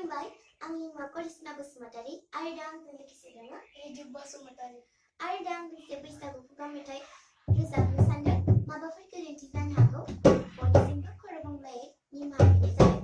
खुलुमबाय आंनि मुङा करिश्मा बसुमतारी आरो दा आंजों लोगोसे दङ रिदीप बसुमतारी आरो दा आं मोनसे बैसागु खुगा मेथाइ रोजाबनो सानदों माबाफोर गोरोन्थि जानो हागौ बयनिसिमबो खर' गंग्लायै निमाहा बिनाय जाबाय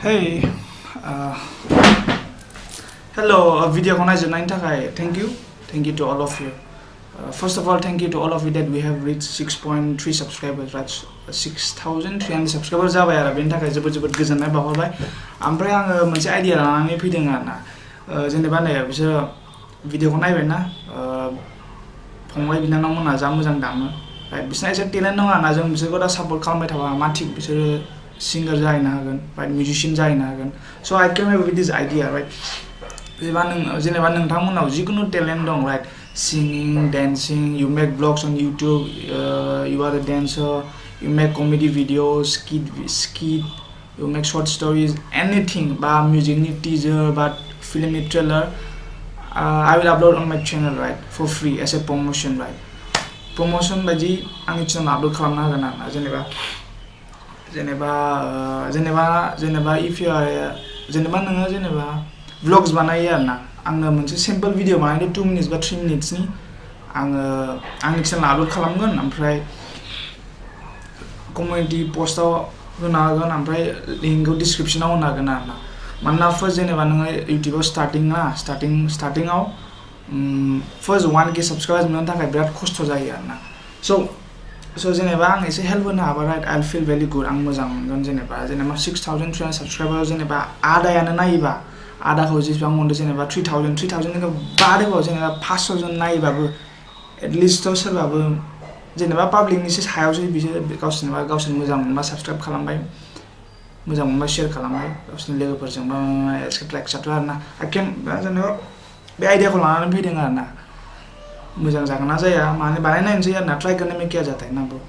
Hey, hello, video ko naijabnaini थाखाय thank you to all of you. First of all, thank you to all of you that we have reached 6.3 subscribers, right? 6,300 subscribers जाबाय आरो बेनि थाखाय जोबोद गोजोननाय बावहरबाय ओमफ्राय आङो मोनसे आइडिया लानानै फैदों आरोना जेनेबा नै बिसोर भिडिअखौ नायबायना फंबाय बिनानावमोना जा मोजां दामो राइट बिसोरना एसे टेलेन्ट दं आरोना जों बिसोरखौ दा सापर्ट खालामबाय थाबा मा थिग बिसोरो सिंगार जाहैनो हागोन राइट मिउजिशियान जाहैनो हागन स' I came up with this idea right जेनेबा नोंथांमोनाव जिखुनु टेलेन्ट दं right singing, dancing, you make vlogs on YouTube, you are a dancer, you make comedy videos, skit, you make short stories, anything, but music teaser, but film trailer, I will upload on my channel, right, for free as a promotion, right. Promotion baji आंनि channel upload खालामना होगोन आरोना जेनेबा if you are जेनेबा नोङो जेनेबा vlogs बानायो आरोना आंनो मोनसे सिम्पल भिडिअ बानायदो 2 minutes बा 3 minutes नि आङो आंनि चेनेल आपलोड खालामगोन ओमफ्राय कमिउनिटि पोस्टआव होना होगोन ओमफ्राय लिंकखौ डिसक्रिप्शनाव होना होगोन आरोना मानोना फार्स्ट जेनेबा नोङो इउटिउबाव स्टार्टिंआव फार्स्ट 1K साबस्क्राइबार्स मोननो थाखाय बिराद खस्थ' जायो आरोना स' जेनेबा आं एसे हेल्प होनो हाबा राइट आइ फिल भेरि गुड आं मोजां मोनगोन जेनेबा 6,300 साबस्क्राइबार जेनेबा आदायानो नायोबा आदाखौ जेसेबां मोनदो जेनेबा 3,000 बादेबाव जेनेबा 500 जन नायोबाबो एटलिस्ट सोरबाबो जेनेबा पाब्लिकनि सायावसो बिसोर गावसोर मोजां मोनबा साबस्क्राइब खालामबाय मोजां मोनबा शेयार खालामबाय गावसोरनि लोगोफोरजों बा एक्सेट्रा आरोना जेनेबा बे आइडियाखौ लानानै फैदों आरोना मोजां जागोन ना जाया माने बानायनायनोसै आरोना ट्राइ करने में क्या जाता है ना ब्रो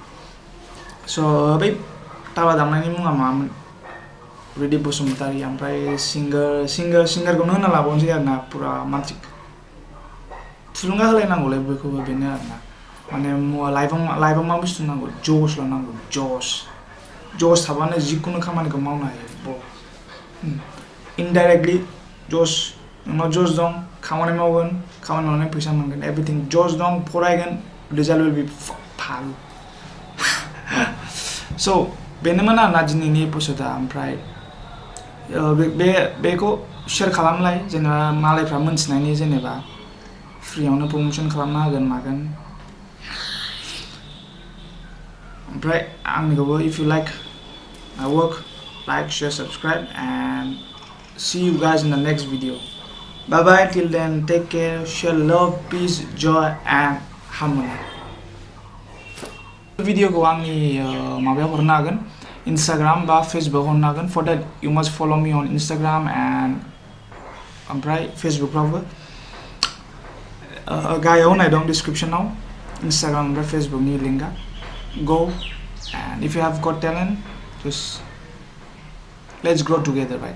स' बै ताबा दामनायनि मुङा मामोन रिदीप बसुमतारी ओमफ्राय सिंगारखौनो होना लाबावनोसै आरोना पुरा मानसि थुलुंगा होलायनांगौलै बयखौबो बेनो आरोना माने लाइफआव मा बुस्थु नांगौ ज'स नांगौ ज'स थाबानो जिखुनु खामानिखौ मावनो हायो इनडाइरेक्टलि ज'स नोंनाव ज'स दं खामानि मावगोन खामानि मावनानै फैसा मोनगोन एभ्रिथिं ज'स दं फरायगोन रिजाल्ट विल बि फालु स' बेनोमोन आरोना दिनैनि एपिसडआ ओमफ्राय बेखौ शेयार खालामलाय जेनेबा मालायफ्रा मोनथिनायनि जेनेबा फ्रियावनो प्रमोशन खालामना होगोन मागोन ओमफ्राय आंनिखौबो if you like my work, like, share, subscribe, and see you guys in the next video. Bye bye, till then, take care, share love, peace, joy, and harmony. Video ko आंनि माबायाव हरनो हागोन, Instagram बा Facebook हरनो हागोन. For that you must follow me on Instagram and ओमफ्राय Facebook फ्रावबो गाहायाव होनाय दं description आव Instagram ओमफ्राय Facebook नि लिंकआ. Go, and if you have got talent, just let's grow together, right?